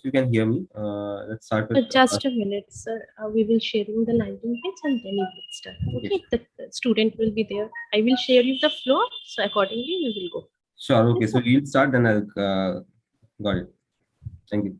you can hear me. Let's start with Just a minute, sir. We will sharing the landing page and then you will start. okay. Okay, the student will be there. I will share you the floor, so accordingly we will go. Sure. Yes, Okay. So sir. we'll start. Then I'll got it. Thank you.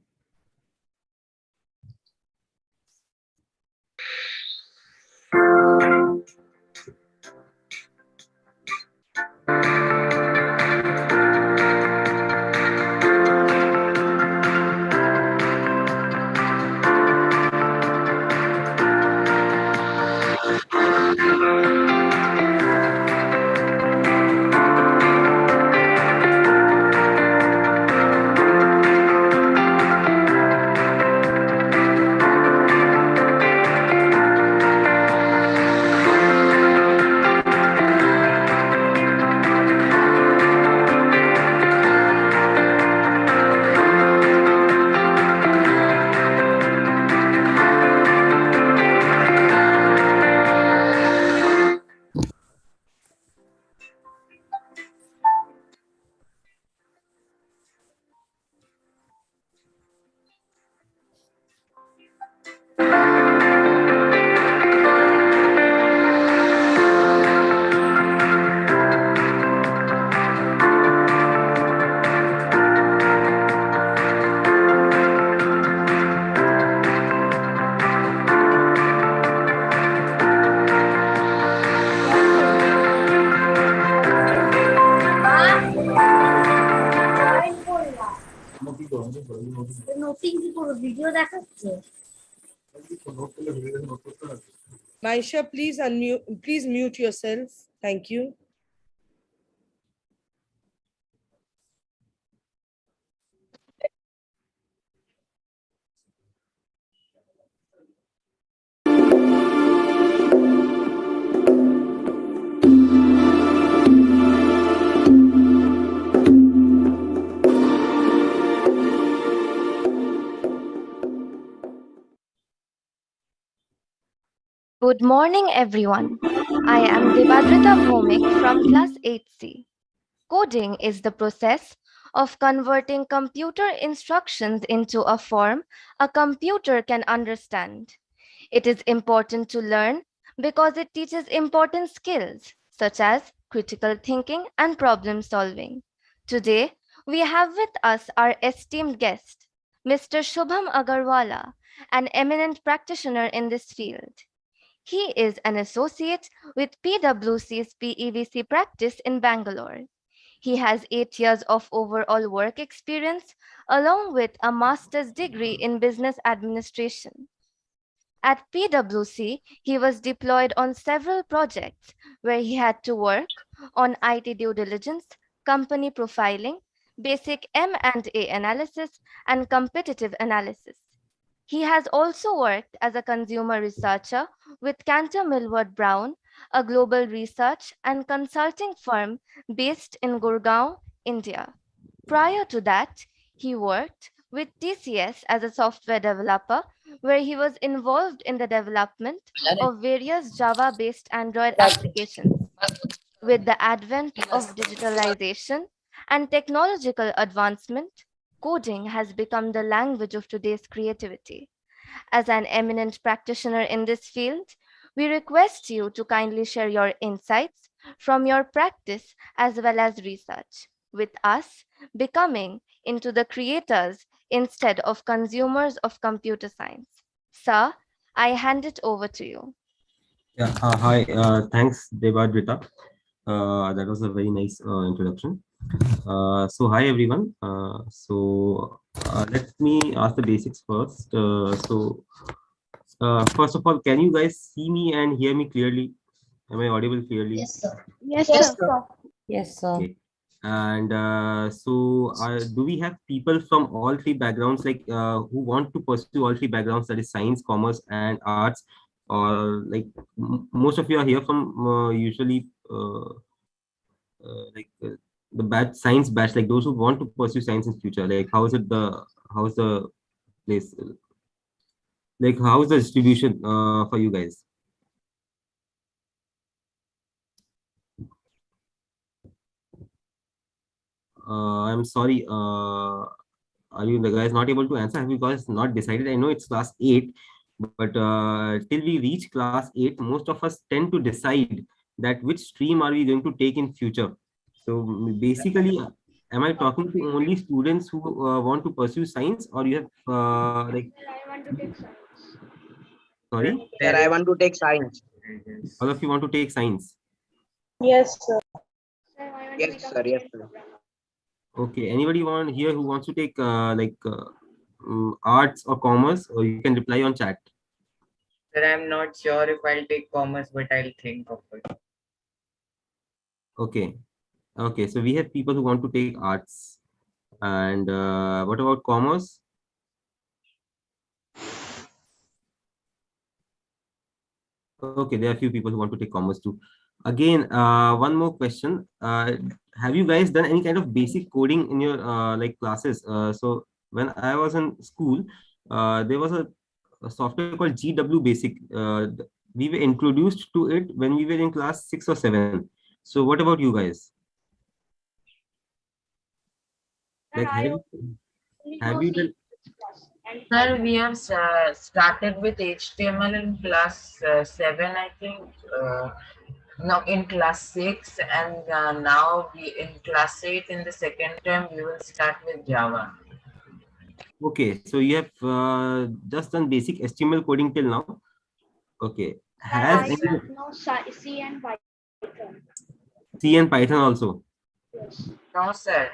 Maisha, please unmute. Please mute yourself. Thank you. Good morning, everyone. I am Debadrita Bhomik from Class 8C. Coding is the process of converting computer instructions into a form a computer can understand. It is important to learn because it teaches important skills such as critical thinking and problem solving. Today, we have with us our esteemed guest, Mr. Shubham Agarwala, an eminent practitioner in this field. He is an associate with PwC's PEVC practice in Bangalore. He has 8 years of overall work experience along with a master's degree in business administration. At PwC, he was deployed on several projects where he had to work on IT due diligence, company profiling, basic M&A analysis, and competitive analysis. He has also worked as a consumer researcher with Cantor Millward Brown, a global research and consulting firm based in Gurgaon, India. Prior to that, he worked with TCS as a software developer, where he was involved in the development of various Java based Android applications. With the advent of digitalization and technological advancement, coding has become the language of today's creativity. As an eminent practitioner in this field, we request you to kindly share your insights from your practice as well as research, with us becoming into the creators instead of consumers of computer science. Sir, I hand it over to you. Yeah. Hi. Thanks, Debadrita. That was a very nice introduction. So hi everyone. Let me ask the basics first. First of all, can you guys see me and hear me clearly? Am I audible clearly? Yes, sir. Yes, Yes, sir. sir. Yes, sir. Okay. And do we have people from all three backgrounds, like who want to pursue all three backgrounds, that is science, commerce, and arts, or like most of you are here from usually like the batch science batch, like those who want to pursue science in future? Like how's the place, like how's the distribution for you guys? I'm sorry. are you guys not able to answer? Have you guys not decided? I know it's class 8, but till we reach class 8, most of us tend to decide that which stream are we going to take in future. So basically, am I talking to only students who want to pursue science, or you have like, I want to take science. sorry, Sir, I want to take science. all of you want to take science? Yes, sir. Sir, I want to Yes, become sir. a Yes, science sir. programmer. Okay, anybody want here who wants to take arts or commerce, or you can reply on chat. Sir, I'm not sure if I'll take commerce, but I'll think of it. Okay, okay, so we have people who want to take arts, and what about commerce? Okay, there are a few people who want to take commerce too. Again, one more question. Have you guys done any kind of basic coding in your like classes? So when I was in school, there was a software called GW Basic. We were introduced to it when we were in class 6 or 7. So what about you guys? Like, have you done? Sir, we have started with HTML in class 7, I think. No, in class 6, and now we in class 8 in the second term we will start with Java. Okay, so you have just done basic HTML coding till now. Okay. Has I any know C and Python. C and Python also? Yes. No, sir.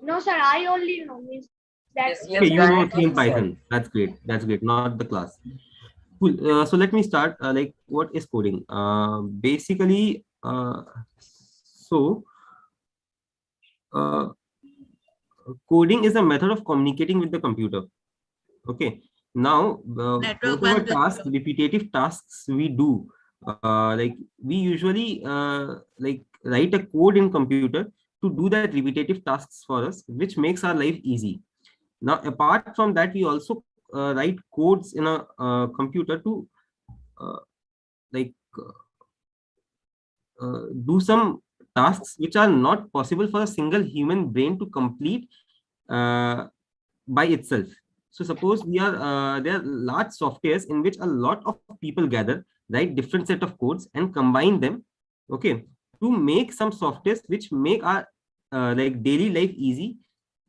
No, sir, I only know means that. Yes, Okay, you that know is C and it, sir. Python. That's great. That's great. Not the class. Cool. So let me start. Like, what is coding? Basically, coding is a method of communicating with the computer. Okay. Now, whatever tasks, repetitive tasks we do, like we usually like write a code in computer to do that repetitive tasks for us, which makes our life easy. Now, apart from that, we also write codes in a computer to uh, like do some tasks which are not possible for a single human brain to complete by itself. So suppose there are large softwares in which a lot of people gather, write different set of codes and combine them, okay, to make some softwares which make our like daily life easy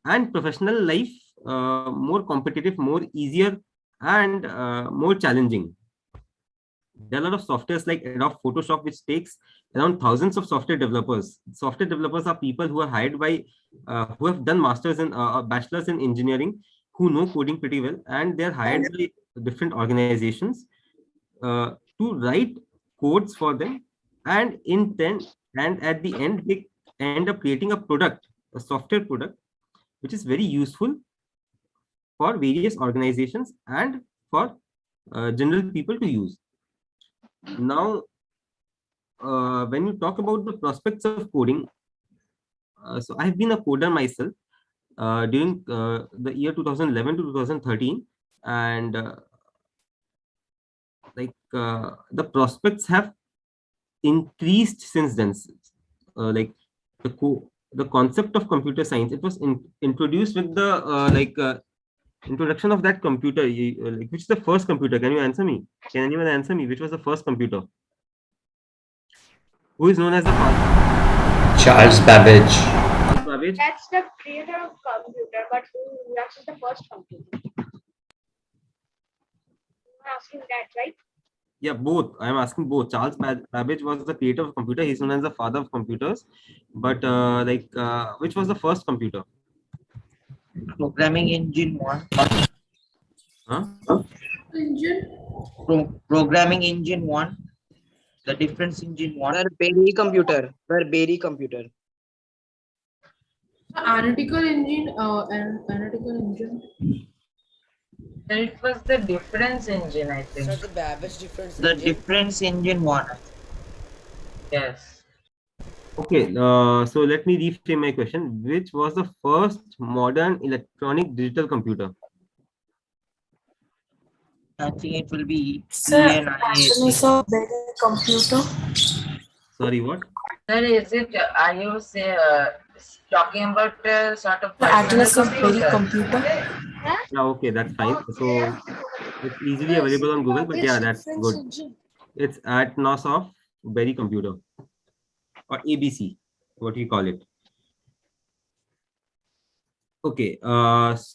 and professional life more competitive, more easier, and more challenging. There are a lot of softwares like Adobe Photoshop, which takes around thousands of software developers. Software developers are people who are hired by, who have done masters in, bachelors in engineering, who know coding pretty well, and they're hired by different organizations to write codes for them, and and at the end they end up creating a product, a software product, which is very useful for various organizations and for general people to use. Now, when you talk about the prospects of coding, so I have been a coder myself during the year 2011 to 2013, and the prospects have increased since then. Like the concept of computer science, it was introduced with the introduction of that computer. Like, which is the first computer? Can you answer me? Can anyone answer me? Which was the first computer? Who is known as the father? Charles Babbage. Babbage? That's the creator of computer, but that's the first computer. You're asking that, right? Yeah, both. I am asking both. Charles Babbage was the creator of computer. He's known as the father of computers. But which was the first computer? Programming engine 1. Huh? Programming engine 1. The difference engine 1. Sir, Berry computer. Sir, Berry computer. Analytical engine. It was the difference engine, I think. Sir, the Babbage difference. The difference engine 1. Yes. Okay, so let me reframe my question. Which was the first modern electronic digital computer? I think it will be Sir, computer. Sorry, what? Sir, is it IOS talking about sort of Atlas of personal Berry computer. computer. Yeah, okay, that's fine. So it's easily available on Google, but yeah, that's good. It's Atlas of Berry computer, or ABC, what do you call it? Okay,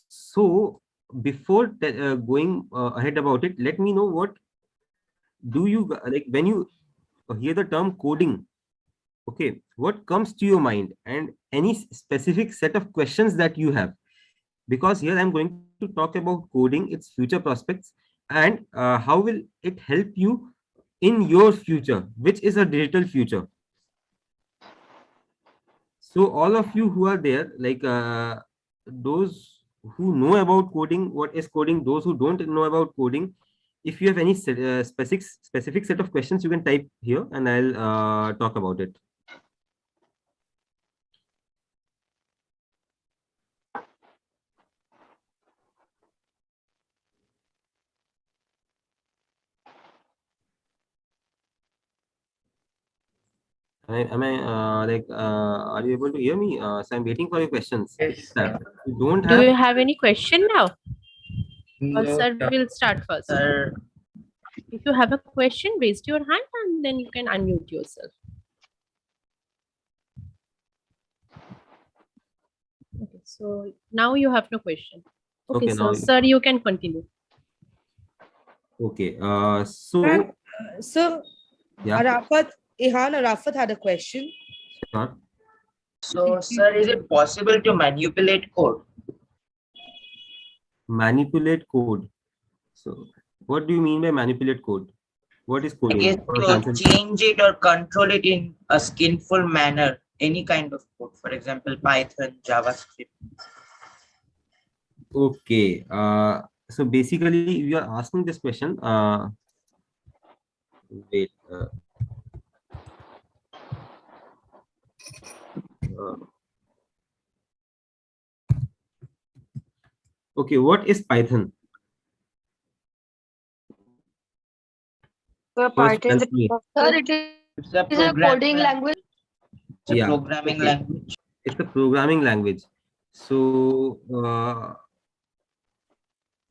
so before going ahead about it, let me know what do you like when you hear the term coding. Okay, what comes to your mind and any specific set of questions that you have? Because here I'm going to talk about coding, its future prospects, and how will it help you in your future, which is a digital future. So all of you who are there, like those who know about coding, what is coding, those who don't know about coding, if you have any specific set of questions, you can type here and I'll talk about it. Are you able to hear me? So I'm waiting for your questions. Yes. You don't Do have. you have any question now? Or No, sir will start first. sir. If you have a question, raise your hand and then you can unmute yourself. Okay, so now you have no question. Okay, Okay, so now. sir, you can continue. Okay, so Sir, yeah, Arafat had a question. sure. So, sir, is it possible to manipulate code? Manipulate code. So what do you mean by manipulate code? What is I coding? guess to change it or control it in a skillful manner, any kind of code, for example, Python, JavaScript. Okay, so basically you are asking this question. Wait. Okay, what is Python? Sir, First, Python is help me. It's a programming language. It's a Yeah, programming okay. language. It's a programming language. So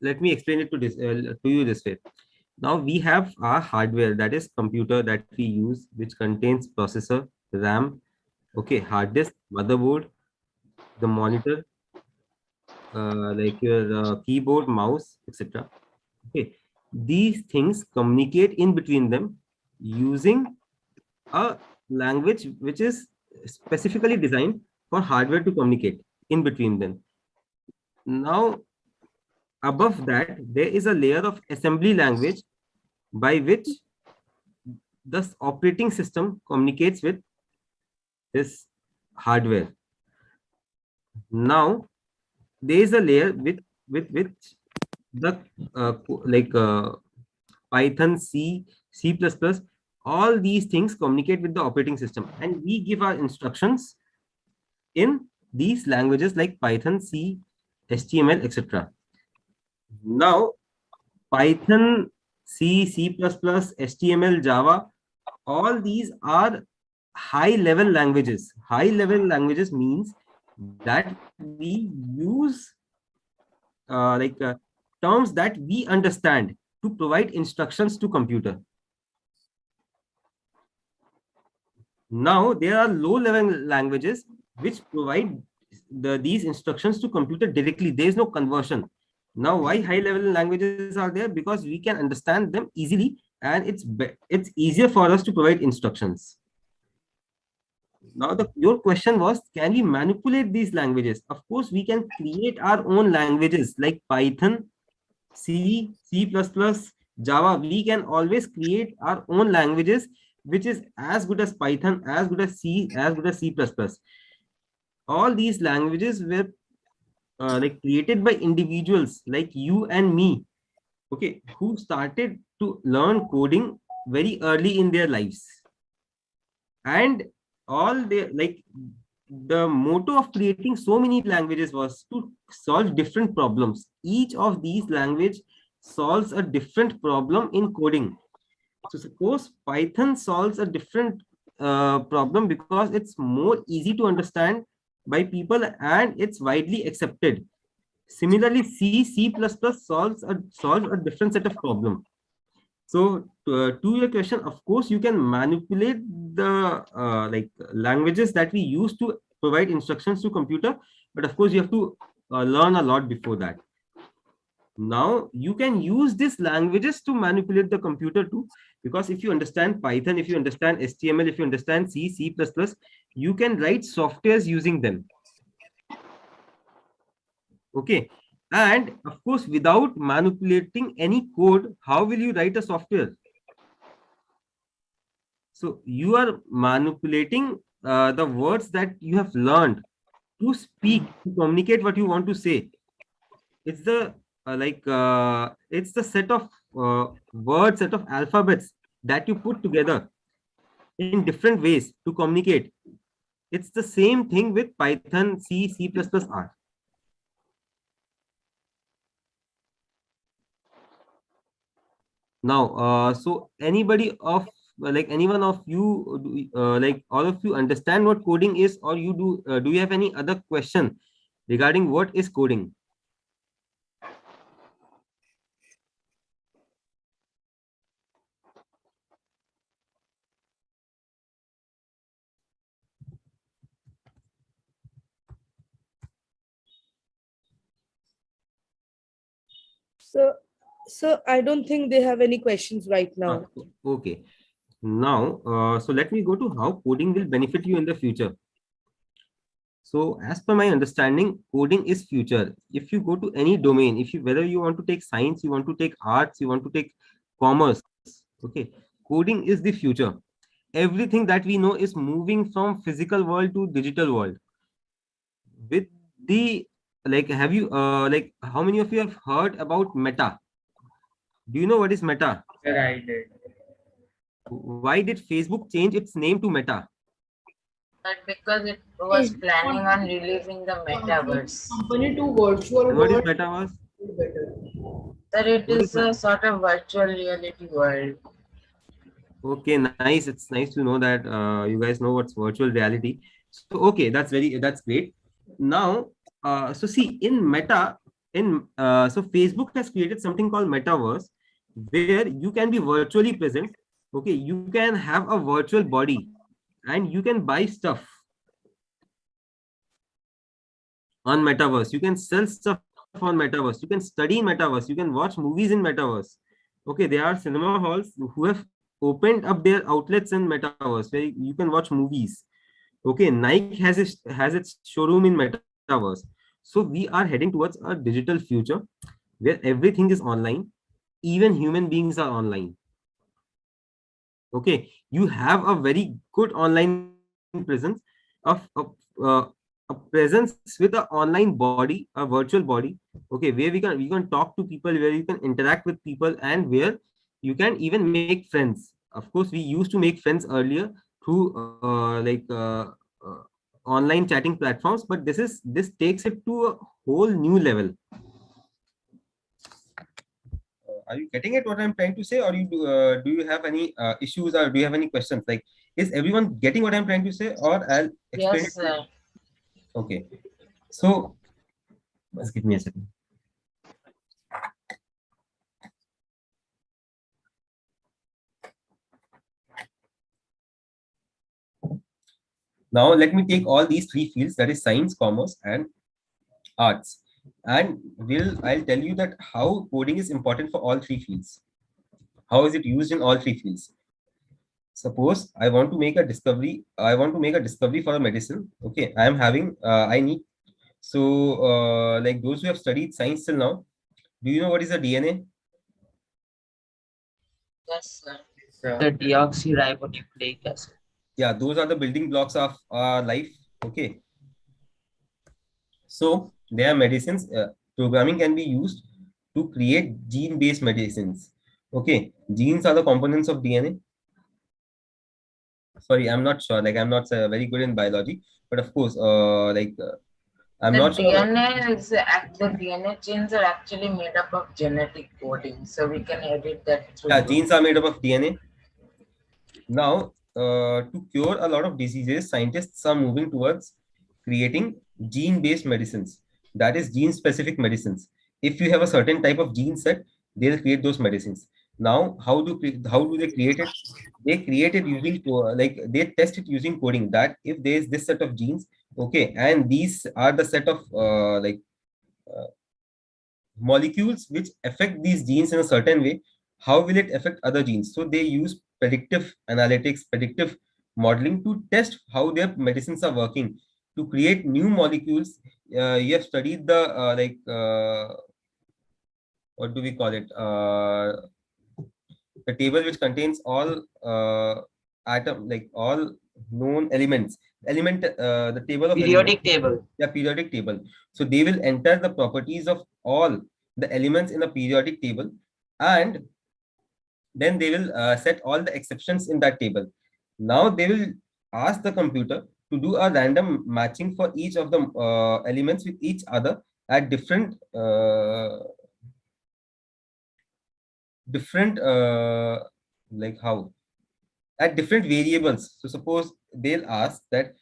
let me explain it to you this way. Now we have our hardware, that is computer that we use, which contains processor, RAM, okay, hard disk, motherboard, the monitor, like your keyboard, mouse, etc. Okay, these things communicate in between them using a language which is specifically designed for hardware to communicate in between them. Now, above that, there is a layer of assembly language by which the operating system communicates with this hardware. Now, there is a layer with which the Python, C, C++, all these things communicate with the operating system, and we give our instructions in these languages like Python, C, HTML, etc. Now, Python, C, C++, HTML, Java, all these are high-level languages. High-level languages means that we use terms that we understand to provide instructions to computer. Now, there are low-level languages which provide these instructions to computer directly. There is no conversion. Now, why high-level languages are there? Because we can understand them easily, and it's easier for us to provide instructions. Now, your question was, can we manipulate these languages? Of course, we can create our own languages like Python, C, C++, Java. We can always create our own languages, which is as good as Python, as good as C, as good as C++. All these languages were created by individuals like you and me, okay, who started to learn coding very early in their lives. And the motto of creating so many languages was to solve different problems. Each of these language solves a different problem in coding. So suppose Python solves a different problem because it's more easy to understand by people and it's widely accepted. Similarly, C++ solves a different set of problem. So to your question, of course, you can manipulate the languages that we use to provide instructions to computer, but of course you have to learn a lot before that. Now you can use these languages to manipulate the computer too, because if you understand Python, if you understand HTML, if you understand C++, you can write softwares using them. Okay. And of course, without manipulating any code, how will you write a software? So you are manipulating the words that you have learned to speak, to communicate what you want to say. It's the it's the set of words, set of alphabets that you put together in different ways to communicate. It's the same thing with Python, C++, R. Now, so anybody of anyone of you, all of you understand what coding is, or you do you have any other question regarding what is coding? So I don't think they have any questions right now. Okay. Now, so let me go to how coding will benefit you in the future. So as per my understanding, coding is future. If you go to any domain, whether you want to take science, you want to take arts, you want to take commerce, okay, coding is the future. Everything that we know is moving from physical world to digital world. With the have you how many of you have heard about Meta? Do you know what is Meta? Sir, I did. Why did Facebook change its name to Meta? But because it was planning on releasing the metaverse. Company to virtual And what is world Metaverse? Sir, it is a sort of virtual reality world. Okay, nice. It's nice to know that you guys know what's virtual reality. So okay, that's great. Now, so see in Meta, so Facebook has created something called Metaverse, where you can be virtually present. Okay, you can have a virtual body, and you can buy stuff on Metaverse. You can sell stuff on Metaverse. You can study in Metaverse. You can watch movies in Metaverse. Okay, there are cinema halls who have opened up their outlets in Metaverse where you can watch movies. Okay, Nike has its showroom in Metaverse. So we are heading towards a digital future where everything is online. Even human beings are online. Okay, you have a very good online presence of a presence with an online body, a virtual body. Okay, where we can talk to people, where you can interact with people, and where you can even make friends. Of course, we used to make friends earlier through online chatting platforms, but this takes it to a whole new level. Are you getting it what I'm trying to say, or do you have any issues, or do you have any questions? Like, is everyone getting what I'm trying to say, or I'll explain Yes, sir. Okay, so just give me a second. Now let me take all these three fields, that is science, commerce, and arts, and I'll tell you that how coding is important for all three fields. How is it used in all three fields? Suppose I want to make a discovery. I want to make a discovery for a medicine. Okay, I am having. I need. So, like those who have studied science till now, do you know what is a DNA? Yes, sir. The deoxyribonucleic acid. Yeah, those are the building blocks of life. Okay. So there are medicines. Programming can be used to create gene-based medicines. Okay, genes are the components of DNA. Sorry, I'm not sure. Like, I'm not very good in biology, but of course, I'm not sure. The DNA chains are actually made up of genetic coding, so we can edit that through. Yeah, genes are made up of DNA. Now, to cure a lot of diseases, scientists are moving towards creating gene-based medicines. That is gene-specific medicines. If you have a certain type of gene set, they'll create those medicines. Now, how do they create it? They create it using like they test it using coding. That if there is this set of genes, okay, and these are the set of molecules which affect these genes in a certain way, how will it affect other genes? So they use predictive analytics, predictive modeling to test how their medicines are working to create new molecules. You have studied the what do we call it? The table which contains all all known elements. The table of Periodic table. Yeah, periodic table. So they will enter the properties of all the elements in the periodic table, and then they will set all the exceptions in that table. Now they will ask the computer to do a random matching for each of the elements with each other at different how at different variables. So suppose they'll ask that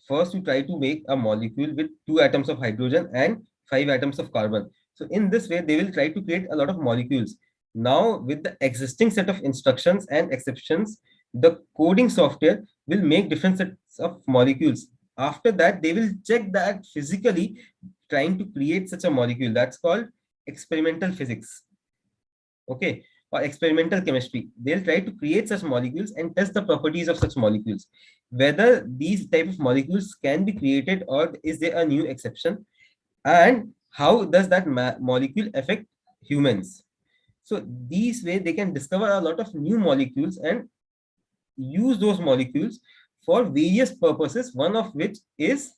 first you try to make a molecule with 2 atoms of hydrogen and 5 atoms of carbon. So in this way, they will try to create a lot of molecules. Now, with the existing set of instructions and exceptions, the coding software will make different sets of molecules. After that, they will check that physically, trying to create such a molecule. That's called experimental physics. Okay, or experimental chemistry. They'll try to create such molecules and test the properties of such molecules, whether these type of molecules can be created or is there a new exception, and how does that molecule affect humans. So these way they can discover a lot of new molecules and use those molecules for various purposes, one of which is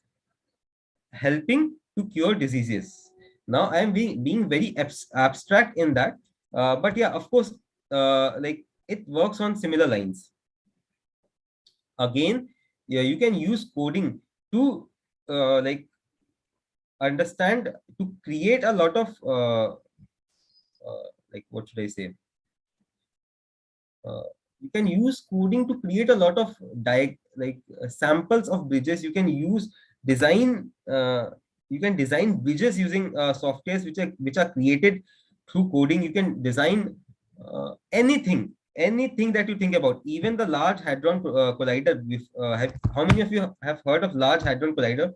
helping to cure diseases. Now I am being very abstract in that, but yeah, of course, it works on similar lines. Again, yeah, you can use coding to understand, to create a lot of what should I say? You can use coding to create a lot of samples of bridges. You can use design. You can design bridges using softwares which are created through coding. You can design anything that you think about. Even the Large Hadron Collider. How many of you have heard of Large Hadron Collider?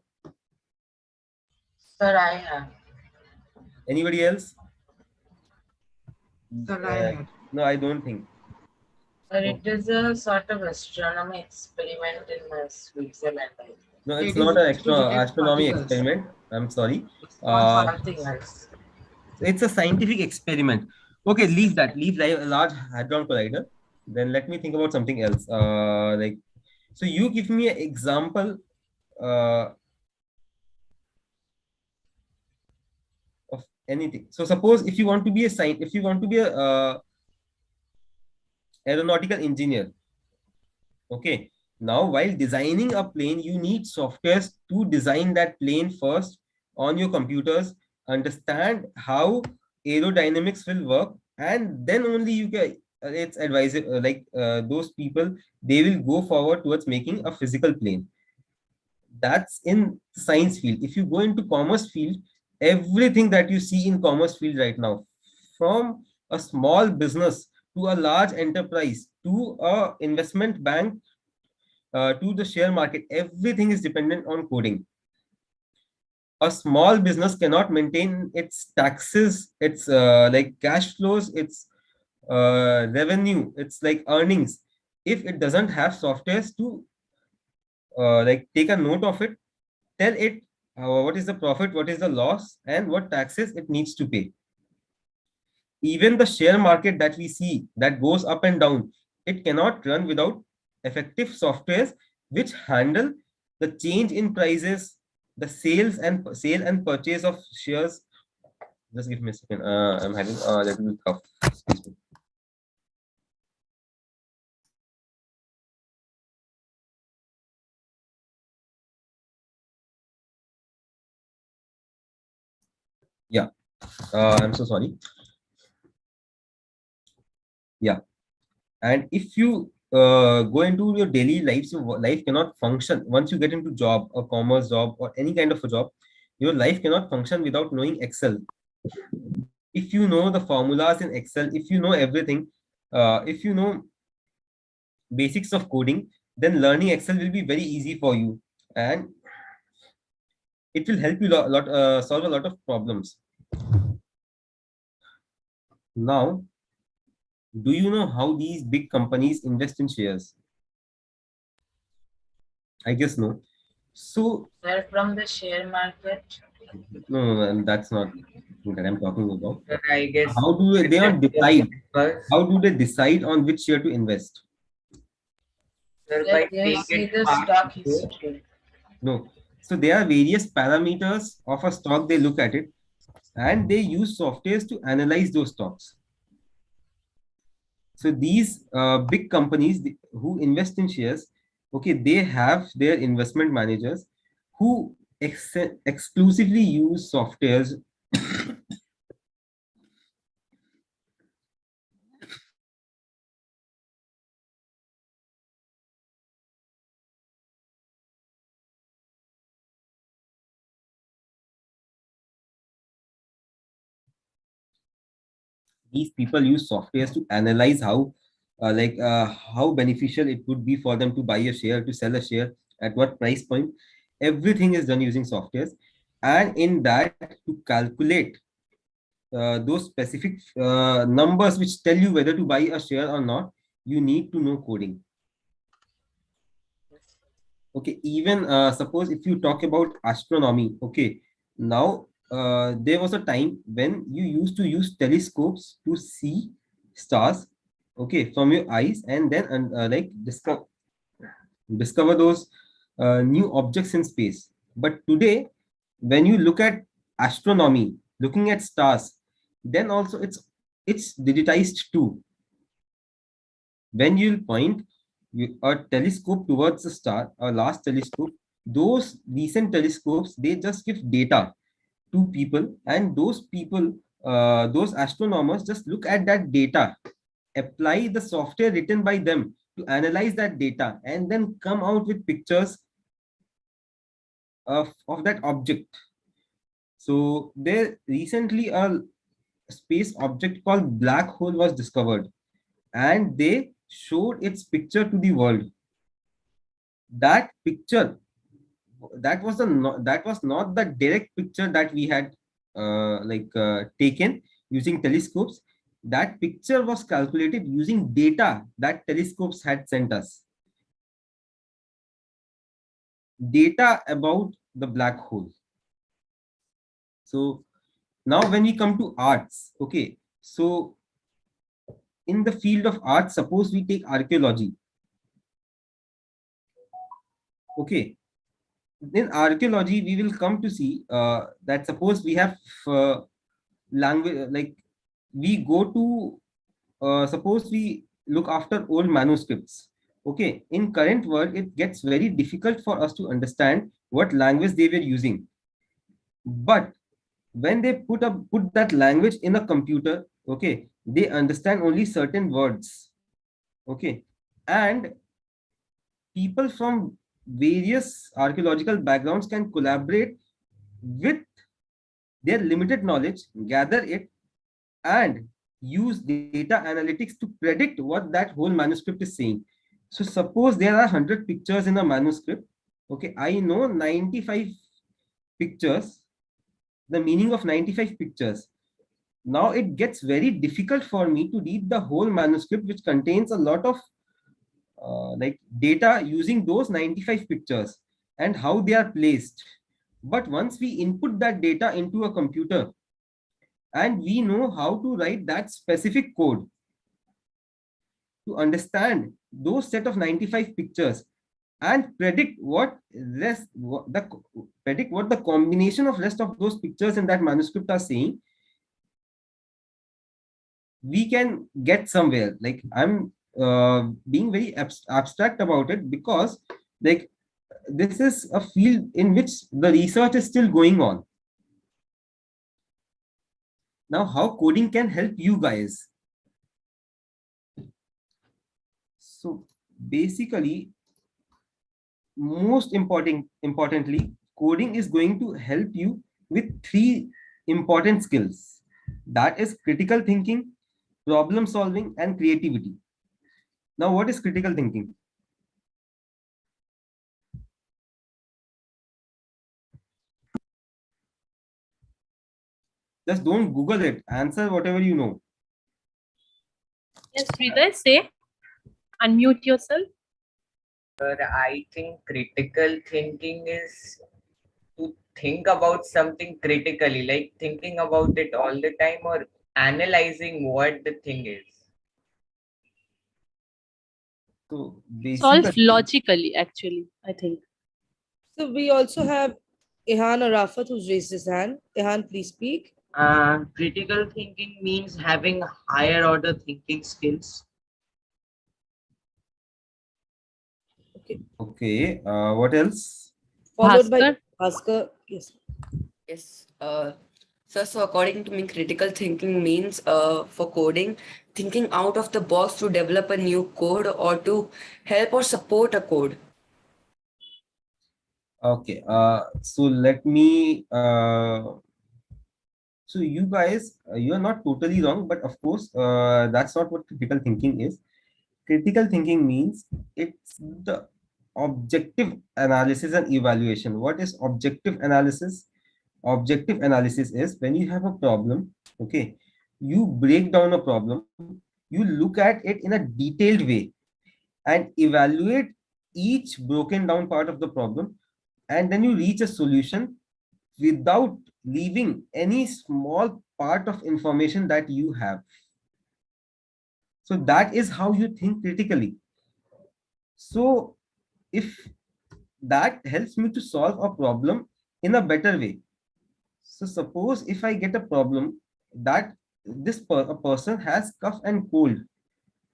Sir, I have. Anybody else? Sir, I have. No, I don't think. Sir, it is a sort of astronomy experiment in Switzerland. No, it's not an astronomy experiment. I'm sorry. Something else. It's a scientific experiment. Okay, leave that. Leave Large Hadron Collider. Then let me think about something else. So you give me an example of anything. So suppose if you want to be a aeronautical engineer. Okay. Now, while designing a plane, you need softwares to design that plane first on your computers, understand how aerodynamics will work, and then only you can, it's advisable, those people, they will go forward towards making a physical plane. That's in science field. If you go into commerce field, everything that you see in commerce field right now, from a small business to a large enterprise to a investment bank, to the share market, everything is dependent on coding. A small business cannot maintain its taxes, its cash flows, its revenue, its earnings, if it doesn't have softwares to take a note of it, tell it what is the profit, what is the loss, and what taxes it needs to pay. Even the share market that we see that goes up and down, it cannot run without effective softwares which handle the change in prices, the sale and purchase of shares. Just give me a second. I'm having a little cough. Excuse me. Yeah, I'm so sorry. Yeah, and if you go into your daily life, so life cannot function. Once you get into job, a commerce job or any kind of a job, your life cannot function without knowing Excel. If you know the formulas in Excel, if you know everything, if you know basics of coding, then learning Excel will be very easy for you, and it will help you solve a lot of problems. Now, do you know how these big companies invest in shares? I guess no. So Sir, from the share market. no, that's not that I'm talking about. Sir, I guess How do they that decide? first, How do they decide on which share to invest? sir, Sir, by they paying see it the past stock before. history. No. So there are various parameters of a stock. They look at it, and they use softwares to analyze those stocks. So these big companies who invest in shares, okay, they have their investment managers who exclusively use softwares. These people use softwares to analyze how beneficial it would be for them to buy a share, to sell a share, at what price point. Everything is done using softwares, and in that, to calculate those specific numbers which tell you whether to buy a share or not, you need to know coding. Okay, even suppose if you talk about astronomy, okay, now there was a time when you used to use telescopes to see stars, okay, from your eyes, and then discover those new objects in space. But today, when you look at astronomy, looking at stars, then also it's digitized too. When you point a telescope towards a star, a large telescope, those recent telescopes, they just give data to people, and those people, those astronomers just look at that data, apply the software written by them to analyze that data, and then come out with pictures of that object. So there recently a space object called black hole was discovered, and they showed its picture to the world. That picture, that was not the direct picture that we had taken using telescopes. That picture was calculated using data that telescopes had sent us, data about the black hole. So now when we come to arts, okay, so in the field of art, suppose we take archaeology, okay, in archaeology we will come to see that suppose we have language, like we go to suppose we look after old manuscripts, okay, in current world it gets very difficult for us to understand what language they were using. But when they put that language in a computer, okay, they understand only certain words, okay, and people from various archaeological backgrounds can collaborate with their limited knowledge, gather it, and use data analytics to predict what that whole manuscript is saying. So suppose there are 100 pictures in a manuscript, okay, I know 95 pictures, the meaning of 95 pictures. Now it gets very difficult for me to read the whole manuscript, which contains a lot of data using those 95 pictures and how they are placed. But once we input that data into a computer and we know how to write that specific code to understand those set of 95 pictures and predict what the combination of rest of those pictures in that manuscript are saying, we can get somewhere. Like I'm being very abstract about it, because like this is a field in which the research is still going on. Now, how coding can help you guys? So basically, most importantly, coding is going to help you with three important skills. That is critical thinking, problem solving, and creativity. Now, what is critical thinking? Just don't Google it. Answer whatever you know. Yes, Rita, say. Unmute yourself. I think critical thinking is to think about something critically, like thinking about it all the time or analyzing what the thing is. So Solve basically, logically, actually, I think. So we also have Ihan Arafat who's raised his hand. Ihan, please speak. Critical thinking means having higher order thinking skills. okay. What else? Followed by Bhaskar. Bhaskar. Yes. Yes. So according to me, critical thinking means for coding, thinking out of the box to develop a new code or to help or support a code. Okay. So let me. So you guys, you are not totally wrong, but of course, that's not what critical thinking is. Critical thinking means it's the objective analysis and evaluation. What is objective analysis? Objective analysis is when you have a problem, okay, you break down a problem, you look at it in a detailed way and evaluate each broken down part of the problem, and then you reach a solution without leaving any small part of information that you have. So that is how you think critically. So if that helps me to solve a problem in a better way. So suppose if I get a problem that a person has cough and cold.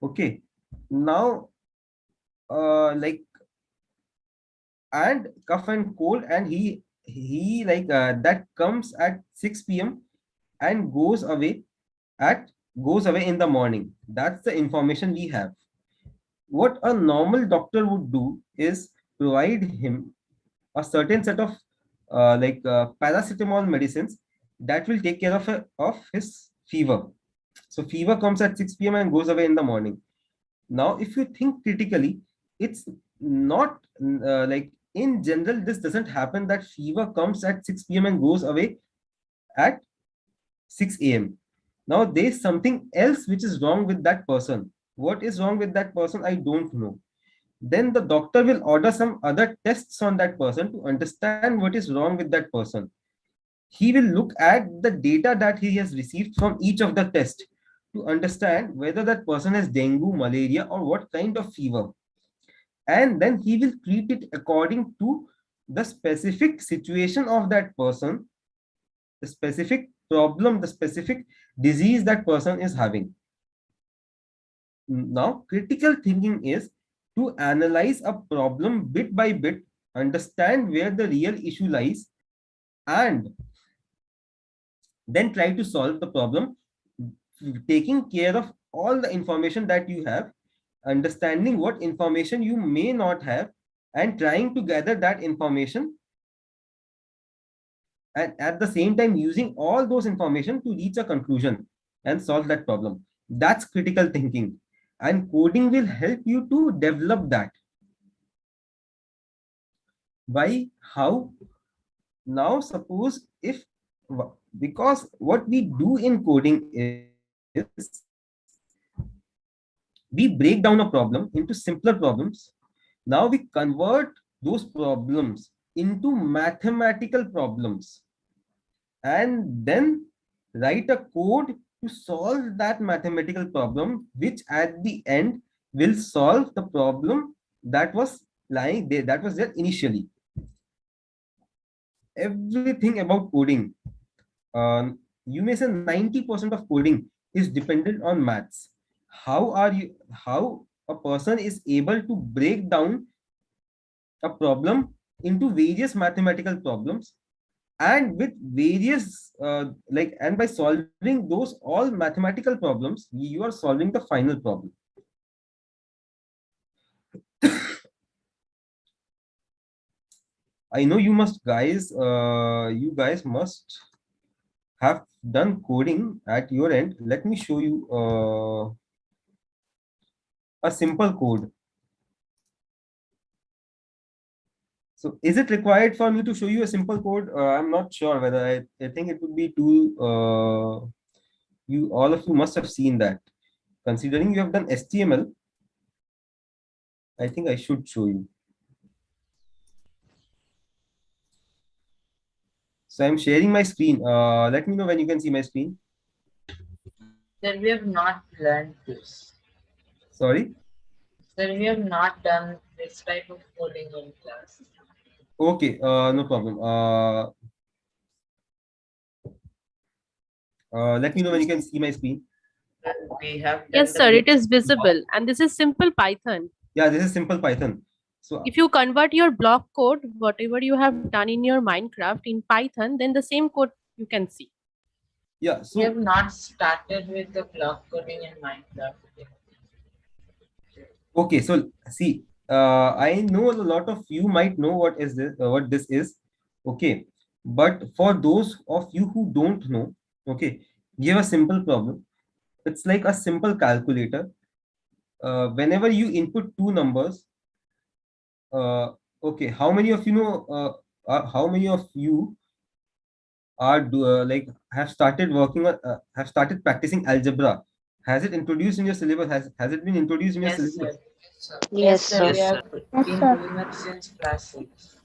Okay. Now, like, and cough and cold, and he like that comes at 6 p.m. and goes away in the morning. That's the information we have. What a normal doctor would do is provide him a certain set of paracetamol medicines that will take care of his fever. So fever comes at 6 p.m. and goes away in the morning. Now, if you think critically, it's not like in general, this doesn't happen that fever comes at 6 p.m. and goes away at 6 a.m. Now, there's something else which is wrong with that person. What is wrong with that person? I don't know. Then the doctor will order some other tests on that person to understand what is wrong with that person. He will look at the data that he has received from each of the tests to understand whether that person has dengue, malaria, or what kind of fever. And then he will treat it according to the specific situation of that person, the specific problem, the specific disease that person is having. Now, critical thinking is to analyze a problem bit by bit, understand where the real issue lies, and then try to solve the problem, taking care of all the information that you have, understanding what information you may not have, and trying to gather that information, and at the same time using all those information to reach a conclusion and solve that problem. That's critical thinking, and coding will help you to develop that. By how? Now suppose if, because what we do in coding is we break down a problem into simpler problems. Now we convert those problems into mathematical problems and then write a code to solve that mathematical problem, which at the end will solve the problem that was lying there, that was there initially. Everything about coding, you may say 90% of coding is dependent on maths. How a person is able to break down a problem into various mathematical problems, and with various and by solving those all mathematical problems, you are solving the final problem. I know you guys must have done coding at your end. Let me show you a simple code. So is it required for me to show you a simple code? I'm not sure whether I think it would be too, all of you must have seen that. Considering you have done HTML, I think I should show you. So I'm sharing my screen. Let me know when you can see my screen. Sir, we have not learned this. Sorry. Sir, we have not done this type of coding in class. Okay, no problem. Let me know when you can see my screen. We have done Yes, the sir, it is visible. And this is simple Python. Yeah, this is simple Python. So If you convert your block code, whatever you have done in your Minecraft in Python, then the same code you can see. yeah, We so have not started with the block coding in Minecraft. okay, so see, I know a lot of you might know what this is, okay, but for those of you who don't know, okay, we have a simple problem. It's like a simple calculator. Whenever you input two numbers, okay, how many of you know? How many of you like have started working on have started practicing algebra? Has it introduced in your syllabus? Has it been introduced in your Yes, syllabus? sir. Yes, sir. sir. We have been doing it since class 6.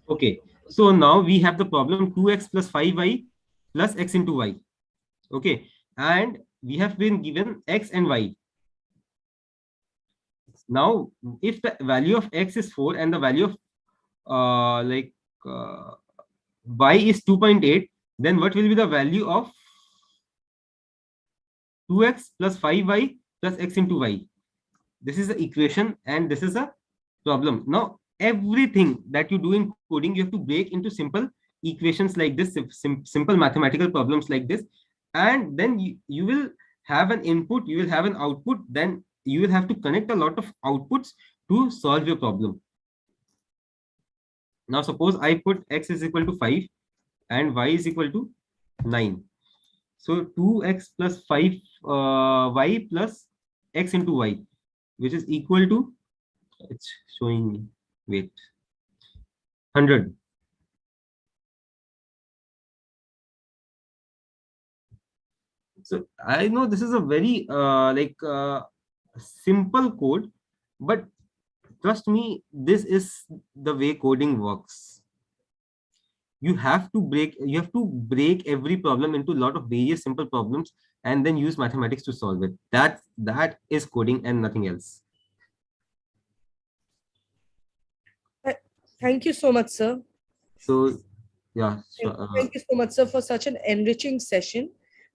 Okay, so now we have the problem 2x plus 5y plus x into y. Okay, and we have been given x and y. Now, if the value of x is 4 and the value of y is 2.8, then what will be the value of 2x plus 5y plus x into y? This is the equation and this is a problem. Now, everything that you do in coding, you have to break into simple equations like this, simple mathematical problems like this, and then you will have an input, you will have an output, then you will have to connect a lot of outputs to solve your problem. Now, suppose I put x is equal to 5 and y is equal to 9. So 2x plus 5 y plus x into y, which is equal to, it's showing me, wait, 100. So I know this is a very simple code, but trust me, this is the way coding works. You have to break every problem into a lot of various simple problems and then use mathematics to solve it. That is coding and nothing else. Thank you so much, sir. So yeah, Thank you so much, sir, for such an enriching session.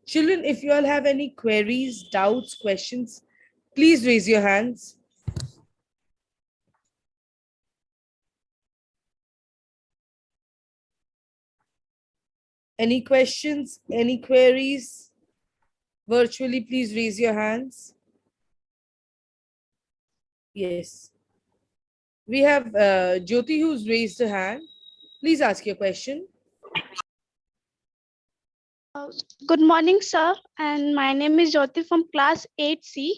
Children, if you all have any queries, doubts, questions, please raise your hands. Any questions, any queries? Virtually, please raise your hands. Yes. We have Jyoti who's raised her hand. Please ask your question. Good morning, sir. And my name is Jyoti from class 8C.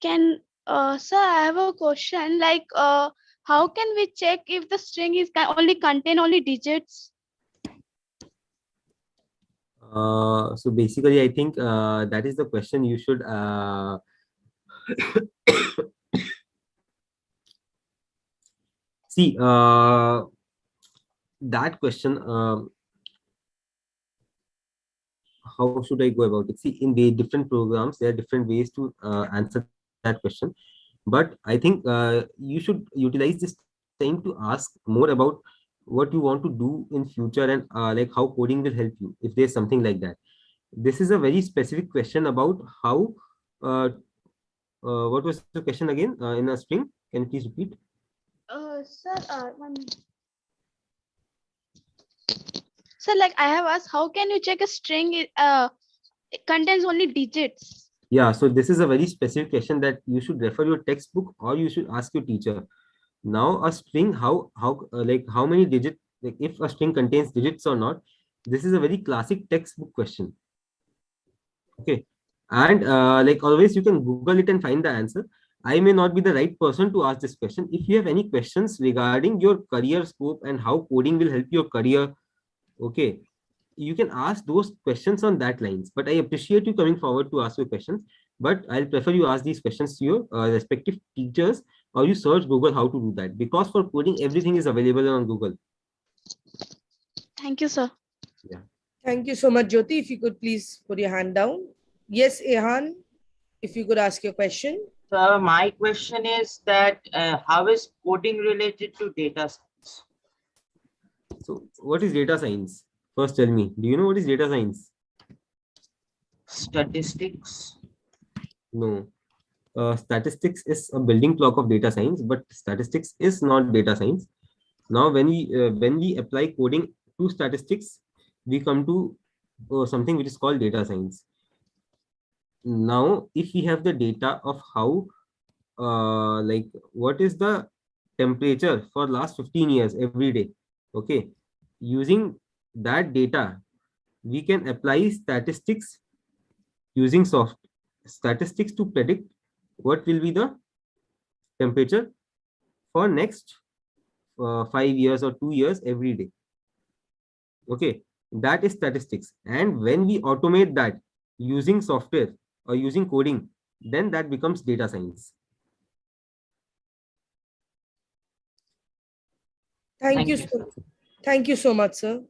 Sir, I have a question. Like, how can we check if the string is only contain only digits? So basically, I think that is the question you should see. That question. How should I go about it? See, in the different programs, there are different ways to answer that question. But I think you should utilize this time to ask more about what you want to do in future and like how coding will help you if there's something like that. This is a very specific question about how what was the question again in a string? Can you please repeat? Sir, So like I have asked, how can you check a string it contains only digits? Yeah, so this is a very specific question that you should refer your textbook or you should ask your teacher. Now a string, how many digits, like if a string contains digits or not, this is a very classic textbook question. Okay, and like always you can Google it and find the answer. I may not be the right person to ask this question. If you have any questions regarding your career scope and how coding will help your career, okay, you can ask those questions on that lines. But I appreciate you coming forward to ask your questions, but I'll prefer you ask these questions to your respective teachers, or you search Google how to do that, because for coding everything is available on Google. Thank you, sir. Yeah. Thank you so much, Jyoti. If you could please put your hand down. Yes, Ehan, if you could ask your question. So my question is that how is coding related to data science? So what is data science? First tell me, do you know what is data science? Statistics. No. Statistics is a building block of data science, but statistics is not data science. Now when we apply coding to statistics, we come to something which is called data science. Now if we have the data of how like what is the temperature for last 15 years every day, okay, using that data we can apply statistics, using statistics to predict what will be the temperature for next 5 years or 2 years every day. Okay, that is statistics. And when we automate that using software or using coding, then that becomes data science. Thank you so much, sir.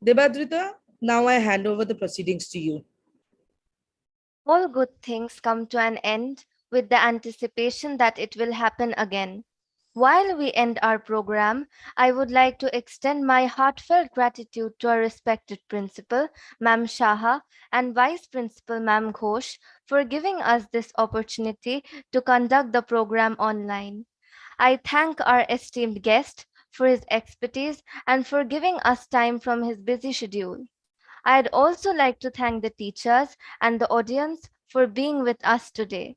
Debadrita, now I hand over the proceedings to you. All good things come to an end with the anticipation that it will happen again. While we end our program, I would like to extend my heartfelt gratitude to our respected principal, Ma'am Shaha, and Vice Principal, Ma'am Ghosh, for giving us this opportunity to conduct the program online. I thank our esteemed guest for his expertise and for giving us time from his busy schedule. I'd also like to thank the teachers and the audience for being with us today.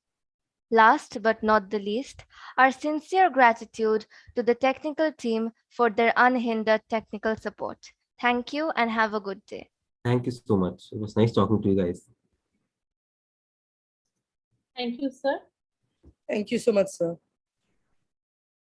Last but not the least, our sincere gratitude to the technical team for their unhindered technical support. Thank you and have a good day. Thank you so much. It was nice talking to you guys. Thank you, sir. Thank you so much, sir.